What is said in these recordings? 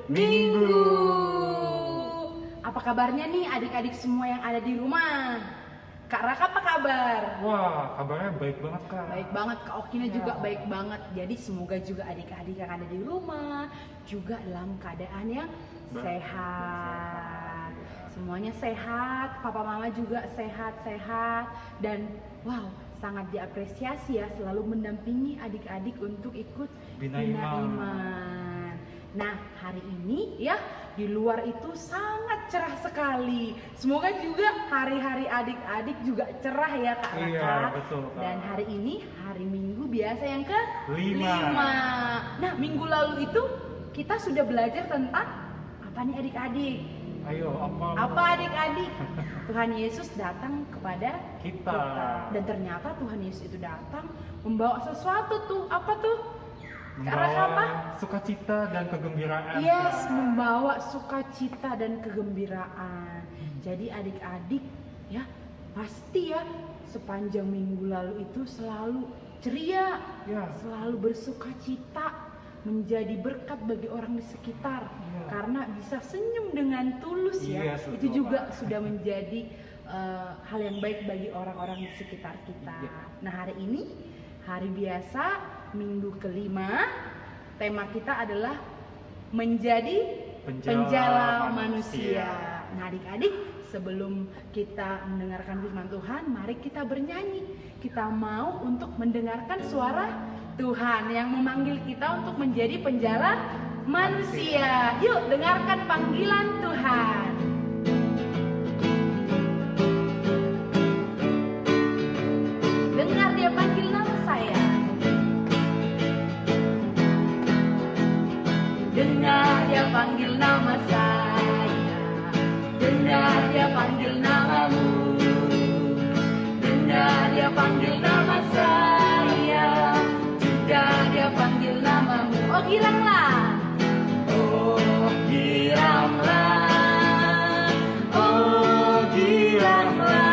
Minggu. Apa kabarnya nih adik-adik semua yang ada di rumah? Kak Raka apa kabar? Wah, kabarnya baik banget Kak. Baik banget, Kak Okina juga baik banget. Jadi semoga juga adik-adik yang ada di rumah juga dalam keadaan yang sehat. Semuanya sehat, papa mama juga sehat-sehat. Dan wow, sangat diapresiasi ya selalu mendampingi adik-adik untuk ikut Bina Iman. Nah, hari ini ya di luar itu sangat cerah sekali. Semoga juga hari-hari adik-adik juga cerah ya Kak Raka. Iya, betul Kak. Dan hari ini hari Minggu biasa yang ke-5. Lima. Nah, minggu lalu itu kita sudah belajar tentang apa nih adik-adik? Ayo, Apa adik-adik? Tuhan Yesus datang kepada Kita. Dan ternyata Tuhan Yesus itu datang membawa sesuatu tuh. Apa tuh? Karena apa? Membawa sukacita dan kegembiraan. Yes, Kak. membawa sukacita dan kegembiraan. Jadi adik-adik ya pasti ya sepanjang minggu lalu itu selalu ceria, Ya. selalu bersukacita, menjadi berkat bagi orang di sekitar. Ya. Karena bisa senyum dengan tulus ya. Yes, Itu betul, juga Pak. sudah menjadi hal yang baik bagi orang-orang di sekitar kita. Ya. Nah, hari ini hari biasa minggu ke-5, tema kita adalah menjadi penjala manusia. Nah, adik-adik, sebelum kita mendengarkan firman Tuhan, mari kita bernyanyi. Kita mau untuk mendengarkan suara Tuhan yang memanggil kita untuk menjadi penjala manusia. Yuk, dengarkan panggilan Tuhan. Dengar dia panggil nama saya. Dengar dia panggil nama saya. Dengar dia panggil namamu. Dengar dia panggil nama saya. Juga dia panggil namamu. Oh, giranglah. Oh, giranglah. Oh, giranglah.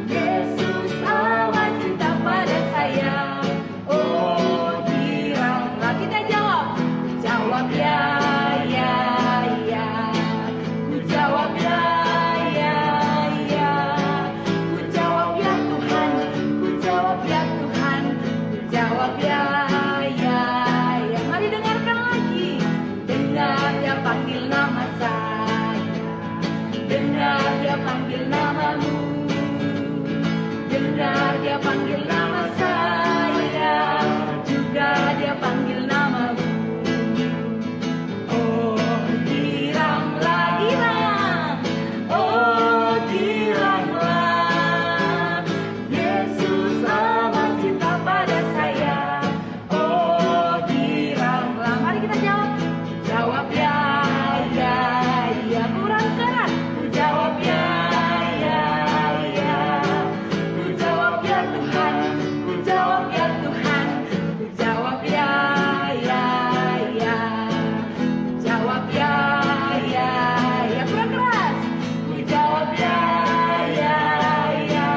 Yesus amat cinta pada saya. Oh, giranglah. Kita jawab. Jawab ya, ya, ya. Ku jawab ya, ya, ya. Ku jawab ya Tuhan. Ku jawab ya Tuhan. Ku jawab ya, ya, ya. Mari dengarkan lagi. Dengar dia panggil nama saya. Dengar dia panggil namamu. Dengar dia panggil nama saya. Juga dia panggil namamu. Oh, giranglah, girang. Oh, giranglah. Yesus amat cinta pada saya. Oh, giranglah. Mari kita jawab. Jawab ya, ya, ya. Kurang keras. Ku jawab ya, ya, ya. Ku jawab ya Tuhan. Ku jawab ya Tuhan. Ku jawab ya, ya, ya. Jawab ya, ya, ya. Kurang keras. Ku jawab ya, ya, ya.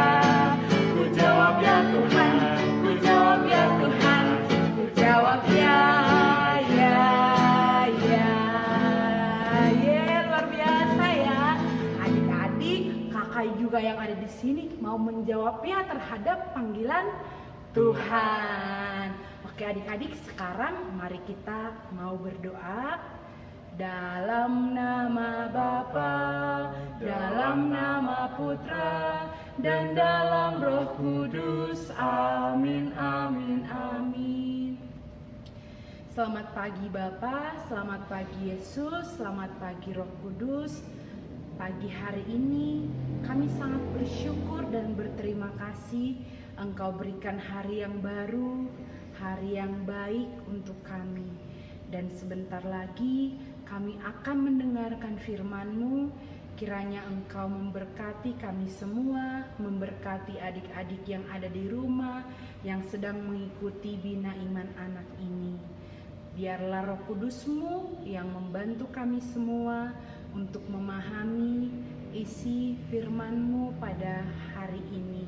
Ku jawab ya Tuhan. Ku jawab ya Tuhan. Ku jawab ya, ya, ya. Ye, luar biasa ya. Adik-adik, kakak juga yang ada di sini mau menjawabnya terhadap panggilan Tuhan. Oke adik-adik, sekarang mari kita mau berdoa. Dalam nama Bapa, dalam nama Putra, dan dalam Roh Kudus. Amin, amin, amin. Selamat pagi Bapa, selamat pagi Yesus, selamat pagi Roh Kudus. Pagi hari ini kami sangat bersyukur dan berterima kasih Engkau berikan hari yang baru, hari yang baik untuk kami. Dan sebentar lagi kami akan mendengarkan firman-Mu. Kiranya Engkau memberkati kami semua, memberkati adik-adik yang ada di rumah, yang sedang mengikuti Bina Iman Anak ini. Biarlah Roh Kudus-Mu yang membantu kami semua untuk memahami isi firman-Mu pada hari ini.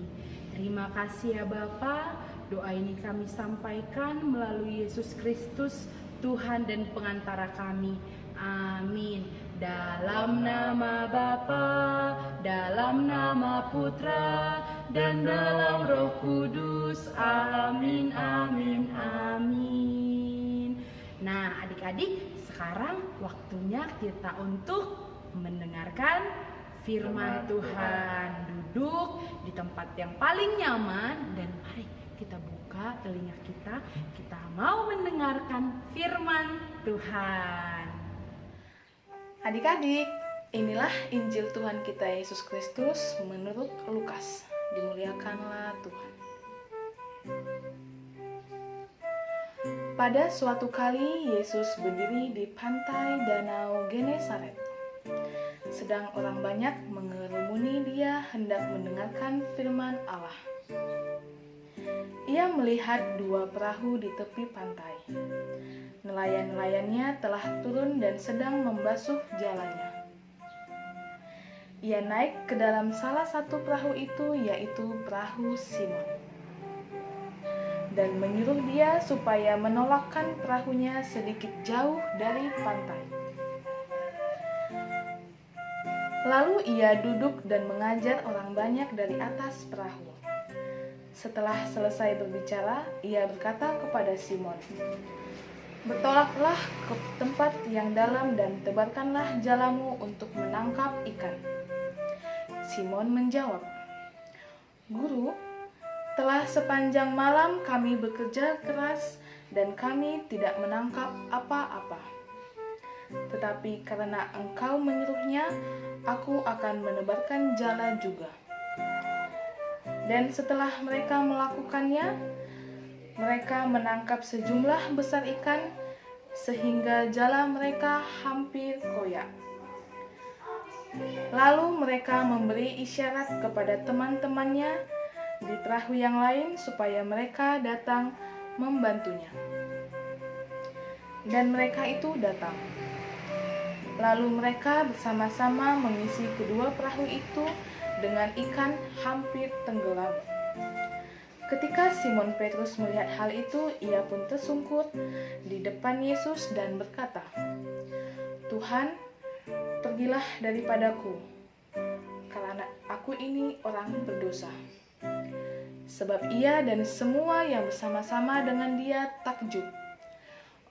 Terima kasih ya Bapa. Doa ini kami sampaikan melalui Yesus Kristus, Tuhan dan pengantara kami. Amin. Dalam nama Bapa, dalam nama Putra, dan dalam Roh Kudus. Amin, amin, amin. Nah, adik-adik, sekarang waktunya kita untuk mendengarkan firman Tuhan. Duduk di tempat yang paling nyaman dan mari kita buka telinga kita. Kita mau mendengarkan firman Tuhan. Adik-adik, inilah Injil Tuhan kita Yesus Kristus menurut Lukas. Dimuliakanlah Tuhan. Pada suatu kali Yesus berdiri di pantai Danau Genesaret. Sedang orang banyak mengerumuni dia hendak mendengarkan firman Allah. Ia melihat dua perahu di tepi pantai. Nelayan-nelayannya telah turun dan sedang membasuh jalannya. Ia naik ke dalam salah satu perahu itu, yaitu perahu Simon, dan menyuruh dia supaya menolakkan perahunya sedikit jauh dari pantai. Lalu ia duduk dan mengajar orang banyak dari atas perahu. Setelah selesai berbicara, ia berkata kepada Simon, "Bertolaklah ke tempat yang dalam dan tebarkanlah jalamu untuk menangkap ikan." Simon menjawab, "Guru, telah sepanjang malam kami bekerja keras dan kami tidak menangkap apa-apa. Tetapi karena Engkau menyuruhnya, aku akan menebarkan jala juga." Dan setelah mereka melakukannya, mereka menangkap sejumlah besar ikan sehingga jala mereka hampir koyak. Lalu mereka memberi isyarat kepada teman-temannya di perahu yang lain supaya mereka datang membantunya. Dan mereka itu datang. Lalu mereka bersama-sama mengisi kedua perahu itu dengan ikan hampir tenggelam. Ketika Simon Petrus melihat hal itu, ia pun tersungkur di depan Yesus dan berkata, "Tuhan, pergilah daripadaku, karena aku ini orang berdosa." Sebab ia dan semua yang bersama-sama dengan dia takjub,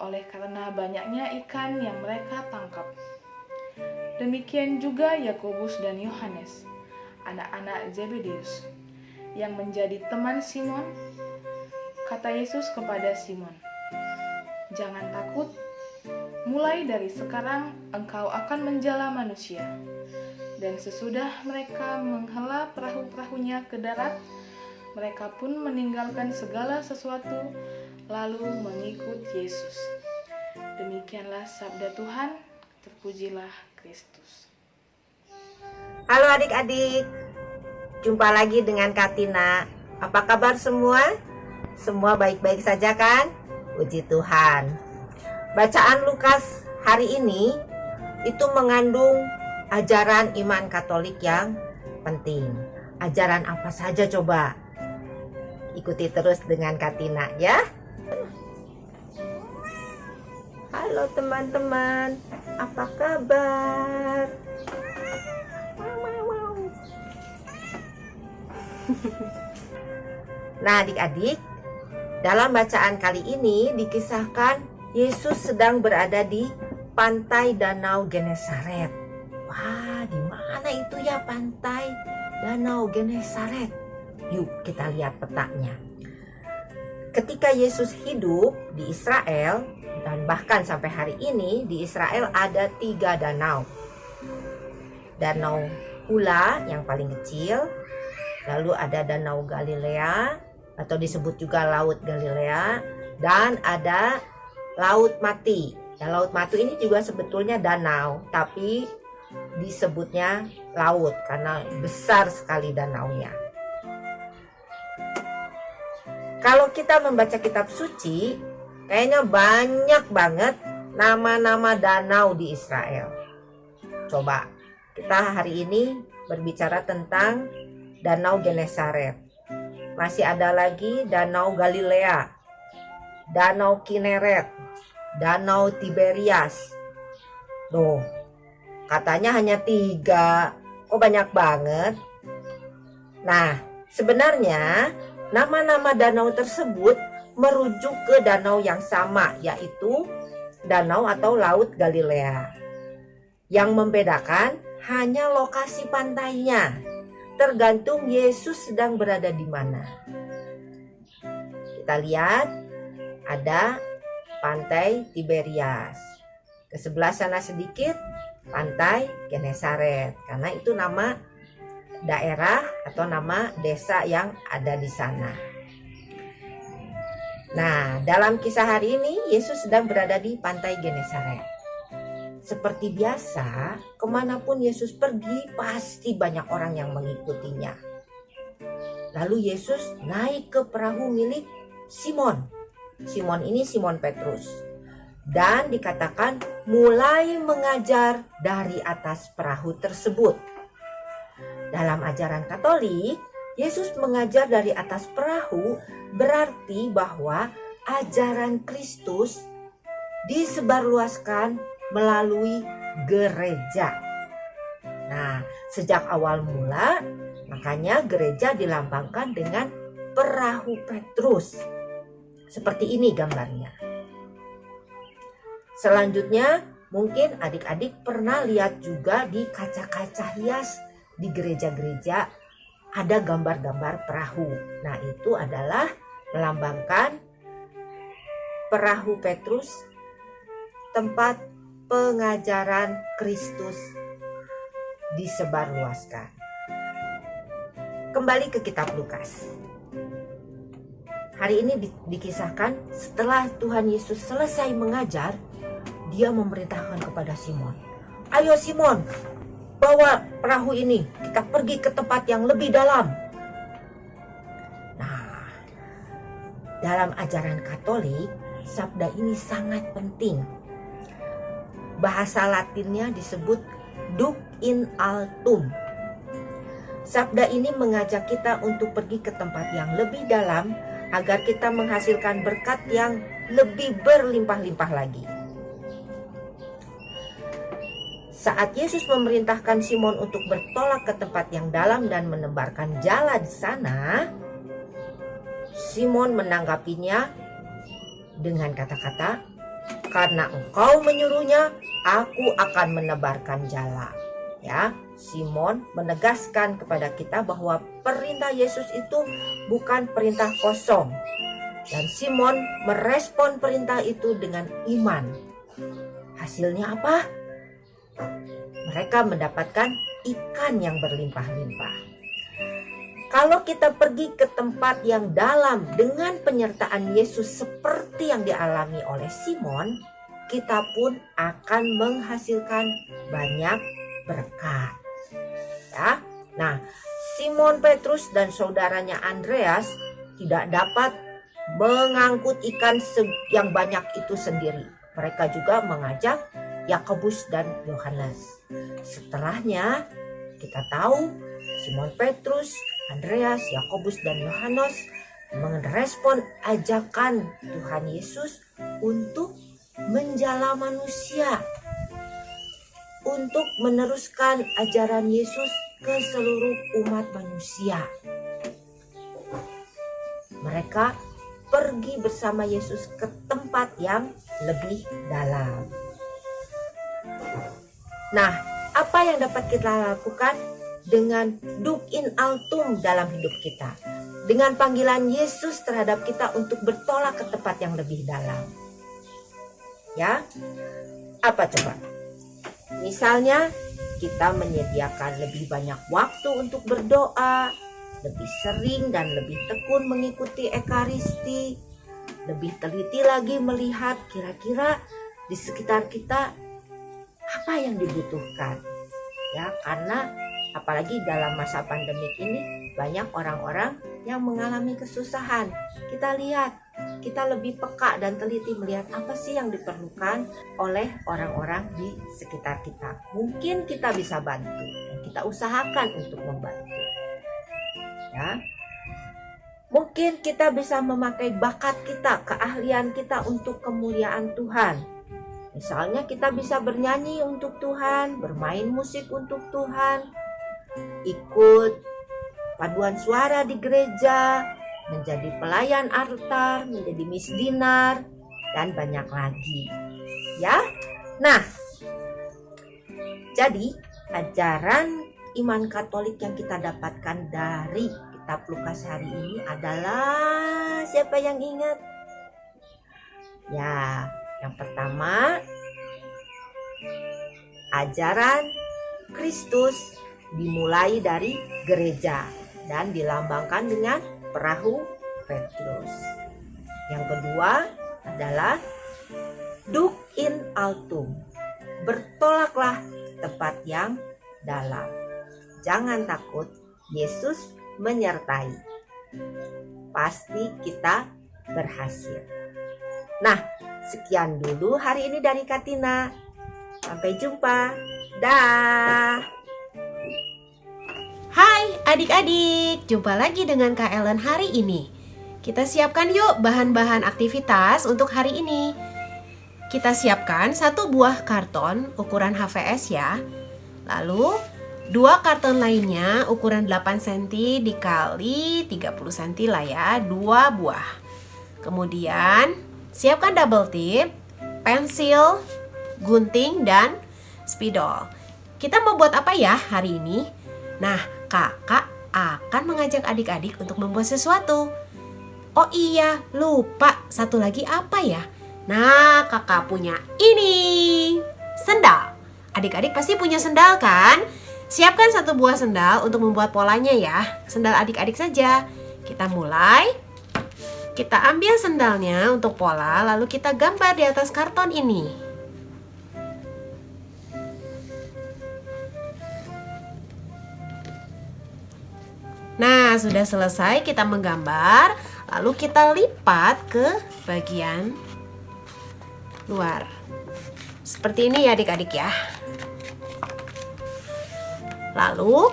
oleh karena banyaknya ikan yang mereka tangkap. Demikian juga Yakobus dan Yohanes, anak-anak Zebedeus, yang menjadi teman Simon. Kata Yesus kepada Simon, "Jangan takut, mulai dari sekarang engkau akan menjala manusia." Dan sesudah mereka menghela perahu-perahunya ke darat, mereka pun meninggalkan segala sesuatu, lalu mengikut Yesus. Demikianlah sabda Tuhan, terpujilah Kristus. Halo adik-adik, jumpa lagi dengan Katina. Apa kabar semua? Semua baik-baik saja kan? Puji Tuhan. Bacaan Lukas hari ini itu mengandung ajaran iman Katolik yang penting. Ajaran apa saja coba? Ikuti terus dengan Katina ya. Halo teman-teman, apa kabar? Nah adik-adik, dalam bacaan kali ini dikisahkan Yesus sedang berada di pantai Danau Genesaret. Wah, di mana itu ya pantai Danau Genesaret? Yuk kita lihat petanya. Ketika Yesus hidup di Israel, dan bahkan sampai hari ini di Israel ada 3 danau. Danau Hula yang paling kecil, lalu ada Danau Galilea atau disebut juga Laut Galilea, dan ada Laut Mati. Dan Laut Mati ini juga sebetulnya danau, tapi disebutnya laut karena besar sekali danaunya. Kalau kita membaca kitab suci, kayaknya banyak banget nama-nama danau di Israel. Coba kita hari ini berbicara tentang Danau Genesaret. Masih ada lagi Danau Galilea, Danau Kineret, Danau Tiberias. Loh, katanya hanya 3. Kok banyak banget? Nah, sebenarnya nama-nama danau tersebut merujuk ke danau yang sama, yaitu danau atau Laut Galilea. Yang membedakan hanya lokasi pantainya, tergantung Yesus sedang berada di mana. Kita lihat ada pantai Tiberias. Ke sebelah sana sedikit pantai Genesaret, karena itu nama daerah atau nama desa yang ada di sana. Nah, dalam kisah hari ini Yesus sedang berada di pantai Genesaret. Seperti biasa, kemanapun Yesus pergi pasti banyak orang yang mengikutinya. Lalu Yesus naik ke perahu milik Simon. Simon ini Simon Petrus. Dan dikatakan mulai mengajar dari atas perahu tersebut. Dalam ajaran Katolik, Yesus mengajar dari atas perahu berarti bahwa ajaran Kristus disebarluaskan melalui gereja. Nah, sejak awal mula, makanya gereja dilambangkan dengan perahu Petrus. Seperti ini gambarnya. Selanjutnya, mungkin adik-adik pernah lihat juga di kaca-kaca hias di gereja-gereja ada gambar-gambar perahu. Nah, itu adalah melambangkan perahu Petrus, tempat pengajaran Kristus disebarluaskan. Kembali ke kitab Lukas. Hari ini dikisahkan setelah Tuhan Yesus selesai mengajar, dia memerintahkan kepada Simon, "Ayo Simon, bawa perahu ini, kita pergi ke tempat yang lebih dalam." Nah, dalam ajaran Katolik, sabda ini sangat penting. Bahasa Latinnya disebut Duc in altum. Sabda ini mengajak kita untuk pergi ke tempat yang lebih dalam agar kita menghasilkan berkat yang lebih berlimpah-limpah lagi. Saat Yesus memerintahkan Simon untuk bertolak ke tempat yang dalam dan menebarkan jala di sana, Simon menanggapinya dengan kata-kata, "Karena engkau menyuruhnya, aku akan menebarkan jala." Ya, Simon menegaskan kepada kita bahwa perintah Yesus itu bukan perintah kosong. Dan Simon merespon perintah itu dengan iman. Hasilnya apa? Mereka mendapatkan ikan yang berlimpah-limpah. Kalau kita pergi ke tempat yang dalam dengan penyertaan Yesus seperti yang dialami oleh Simon, kita pun akan menghasilkan banyak berkat. Ya. Nah, Simon Petrus dan saudaranya Andreas tidak dapat mengangkut ikan yang banyak itu sendiri. Mereka juga mengajak Yakobus dan Yohanes. Setelahnya kita tahu Simon Petrus, Andreas, Yakobus dan Yohanes merespon ajakan Tuhan Yesus untuk menjala manusia, untuk meneruskan ajaran Yesus ke seluruh umat manusia. Mereka pergi bersama Yesus ke tempat yang lebih dalam. Nah, apa yang dapat kita lakukan dengan Duc in altum dalam hidup kita? Dengan panggilan Yesus terhadap kita untuk bertolak ke tempat yang lebih dalam. Ya, apa coba? Misalnya, kita menyediakan lebih banyak waktu untuk berdoa, lebih sering dan lebih tekun mengikuti Ekaristi, lebih teliti lagi melihat kira-kira di sekitar kita apa yang dibutuhkan. Ya, karena apalagi dalam masa pandemik ini banyak orang-orang yang mengalami kesusahan. Kita lihat, kita lebih peka dan teliti melihat apa sih yang diperlukan oleh orang-orang di sekitar kita. Mungkin kita bisa bantu dan kita usahakan untuk membantu. Ya. Mungkin kita bisa memakai bakat kita, keahlian kita untuk kemuliaan Tuhan. Misalnya kita bisa bernyanyi untuk Tuhan, bermain musik untuk Tuhan, ikut paduan suara di gereja, menjadi pelayan altar, menjadi misdinar, dan banyak lagi. Ya. Nah, jadi ajaran iman Katolik yang kita dapatkan dari kitab Lukas hari ini adalah, siapa yang ingat? Ya, yang pertama, ajaran Kristus dimulai dari gereja dan dilambangkan dengan perahu Petrus. Yang kedua adalah Duc in altum, bertolaklah tempat yang dalam. Jangan takut, Yesus menyertai. Pasti kita berhasil. Nah, sekian dulu hari ini dari Katina. Sampai jumpa. Dah. Hai adik-adik, jumpa lagi dengan Kak Ellen hari ini. Kita siapkan yuk bahan-bahan aktivitas untuk hari ini. Kita siapkan 1 buah karton ukuran HVS ya. Lalu 2 karton lainnya ukuran 8 cm dikali 30 cm lah ya, 2 buah. Kemudian siapkan double tip, pensil, gunting, dan spidol. Kita mau buat apa ya hari ini? Nah, kakak akan mengajak adik-adik untuk membuat sesuatu. Oh iya, lupa, satu lagi apa ya? Nah, kakak punya ini, sendal. Adik-adik pasti punya sendal kan? Siapkan 1 buah sendal untuk membuat polanya ya. Sendal adik-adik saja. Kita mulai. Kita ambil sendalnya untuk pola, lalu kita gambar di atas karton ini. Nah, sudah selesai kita menggambar, lalu kita lipat ke bagian luar. Seperti ini ya adik-adik ya. Lalu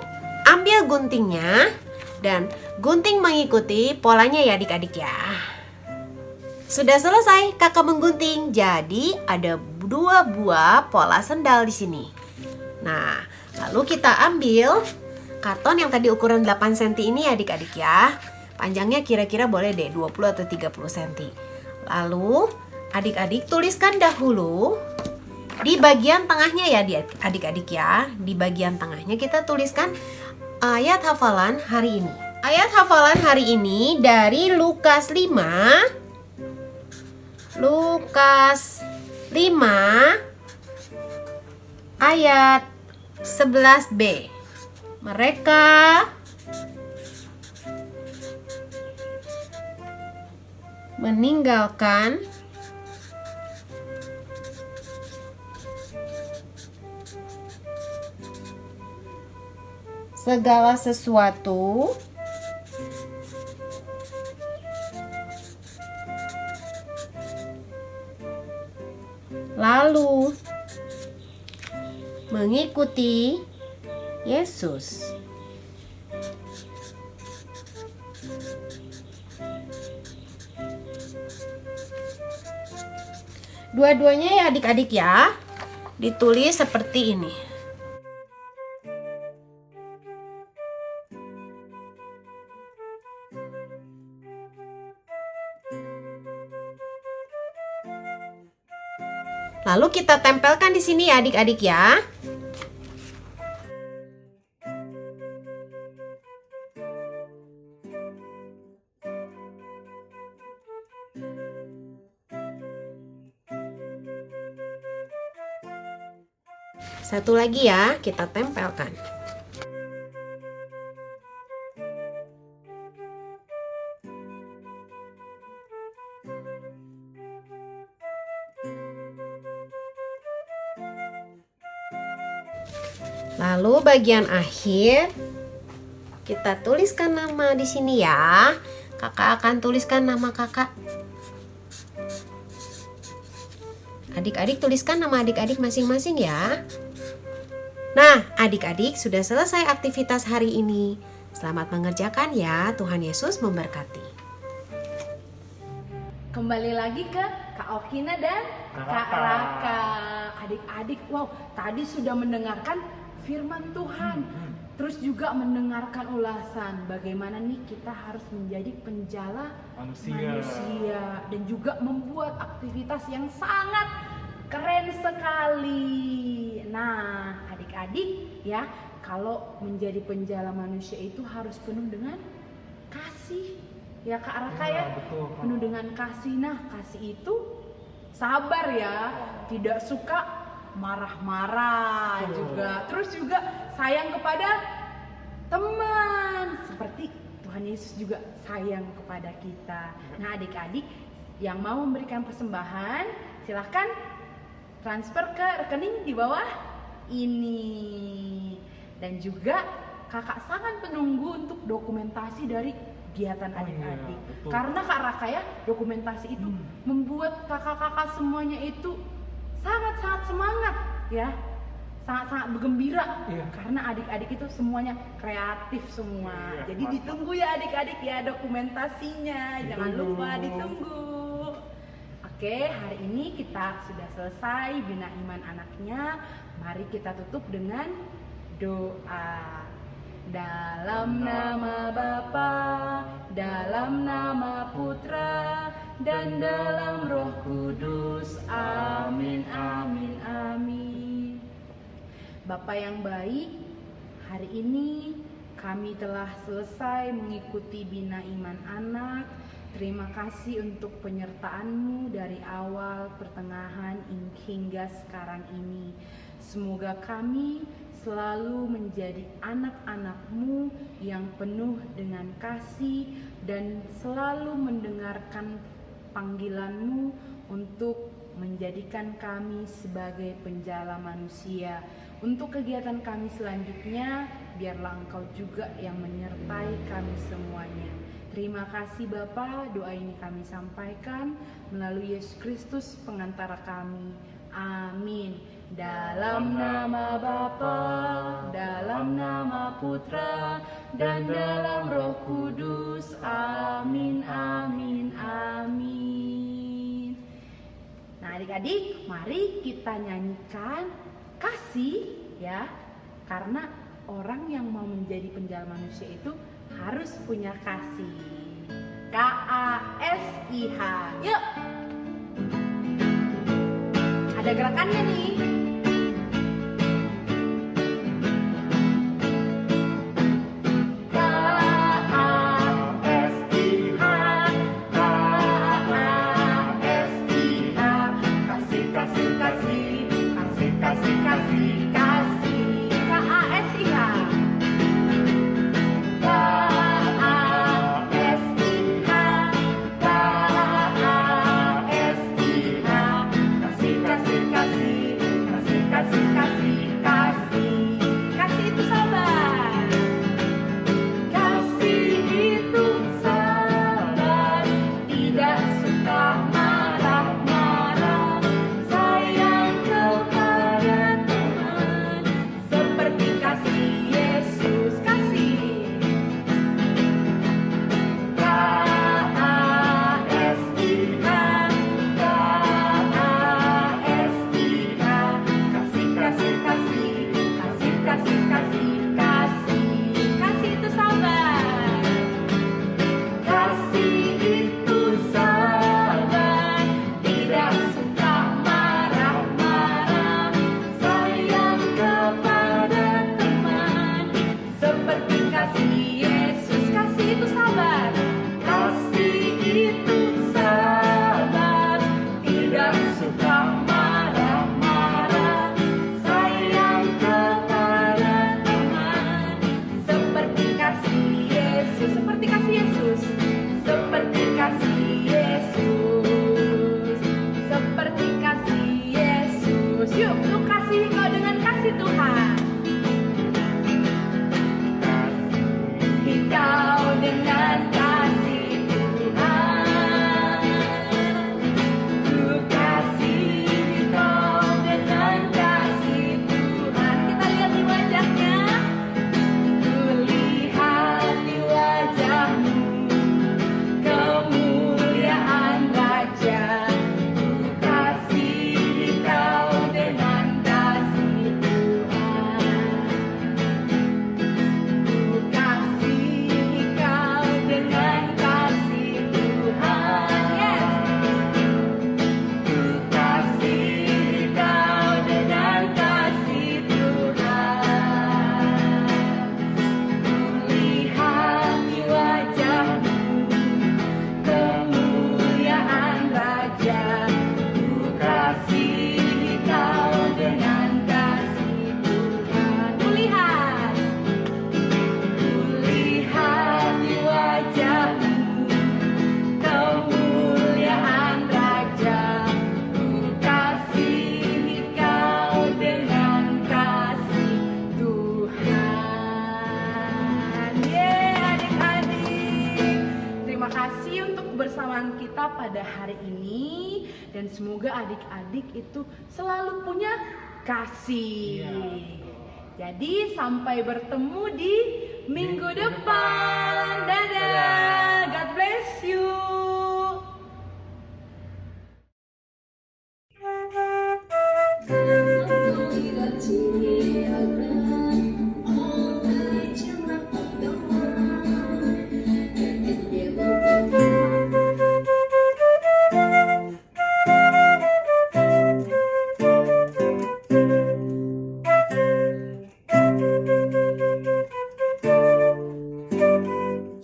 ambil guntingnya dan gunting mengikuti polanya ya adik-adik ya. Sudah selesai kakak menggunting. Jadi ada 2 buah pola sendal di sini. Nah, lalu kita ambil karton yang tadi ukuran 8 cm ini adik-adik ya. Panjangnya kira-kira boleh deh 20 atau 30 cm. Lalu adik-adik tuliskan dahulu di bagian tengahnya ya adik-adik ya. Di bagian tengahnya kita tuliskan ayat hafalan hari ini. Ayat hafalan hari ini dari Lukas 5. Lukas 5 ayat 11b. Mereka meninggalkan segala sesuatu lalu mengikuti Yesus. Dua-duanya ya adik-adik ya, ditulis seperti ini. Lalu kita tempelkan di sini ya adik-adik ya. Satu lagi ya, kita tempelkan. Lalu bagian akhir kita tuliskan nama di sini ya. Kakak akan tuliskan nama kakak. Adik-adik tuliskan nama adik-adik masing-masing ya. Nah, adik-adik sudah selesai aktivitas hari ini. Selamat mengerjakan ya. Tuhan Yesus memberkati. Kembali lagi ke Kak Okina dan Kak Raka. Adik-adik, wow, tadi sudah mendengarkan firman Tuhan. Terus juga mendengarkan ulasan bagaimana nih kita harus menjadi penjala manusia dan juga membuat aktivitas yang sangat keren sekali. Nah, adik-adik ya, kalau menjadi penjala manusia itu harus penuh dengan kasih. Ya Kak Raka ya, betul. penuh dengan kasih. Nah, kasih itu sabar ya, tidak suka marah-marah juga. Terus juga sayang kepada teman. Seperti Tuhan Yesus juga sayang kepada kita. Nah, adik-adik yang mau memberikan persembahan, silahkan transfer ke rekening di bawah ini. Dan juga kakak sangat menunggu untuk dokumentasi dari kegiatan adik-adik. Betul. Karena Kak Raka ya, dokumentasi itu membuat kakak-kakak semuanya itu sangat-sangat semangat ya, sangat-sangat bergembira. Karena adik-adik itu semuanya kreatif semua. Jadi mantap. ditunggu ya adik-adik ya dokumentasinya, jangan lupa ditunggu. Oke, hari ini kita sudah selesai bina iman anaknya. Mari kita tutup dengan doa. Dalam nama Bapa, dalam nama Putra, dan dalam Roh Kudus. Amin, amin, amin. Bapa yang baik, hari ini kami telah selesai mengikuti bina iman anak. Terima kasih untuk penyertaan-Mu dari awal, pertengahan, hingga sekarang ini. Semoga kami selalu menjadi anak-anak-Mu yang penuh dengan kasih dan selalu mendengarkan panggilan-Mu untuk menjadikan kami sebagai penjala manusia. Untuk kegiatan kami selanjutnya, biarlah Engkau juga yang menyertai kami semuanya. Terima kasih Bapa, doa ini kami sampaikan melalui Yesus Kristus pengantara kami. Amin. Dalam nama Bapa, dalam nama Putra, dan dalam Roh Kudus. Amin, amin, amin. Nah adik-adik, mari kita nyanyikan kasih ya. Karena orang yang mau menjadi penjala manusia itu harus punya kasih. KASIH. Yuk. Ada gerakannya nih. obrolan kita pada hari ini, dan semoga adik-adik itu selalu punya kasih. Iya. Jadi sampai bertemu di minggu depan. Dadah. God bless you.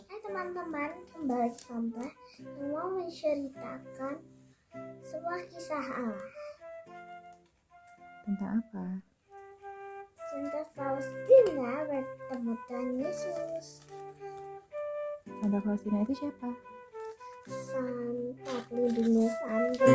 Hai teman-teman, kembali sampah yang mau menceritakan sebuah kisah Allah Tentang apa? tentang Faustina bertemu Tuhan Yesus. Santa Faustina itu siapa? Santa pelindungnya Santa.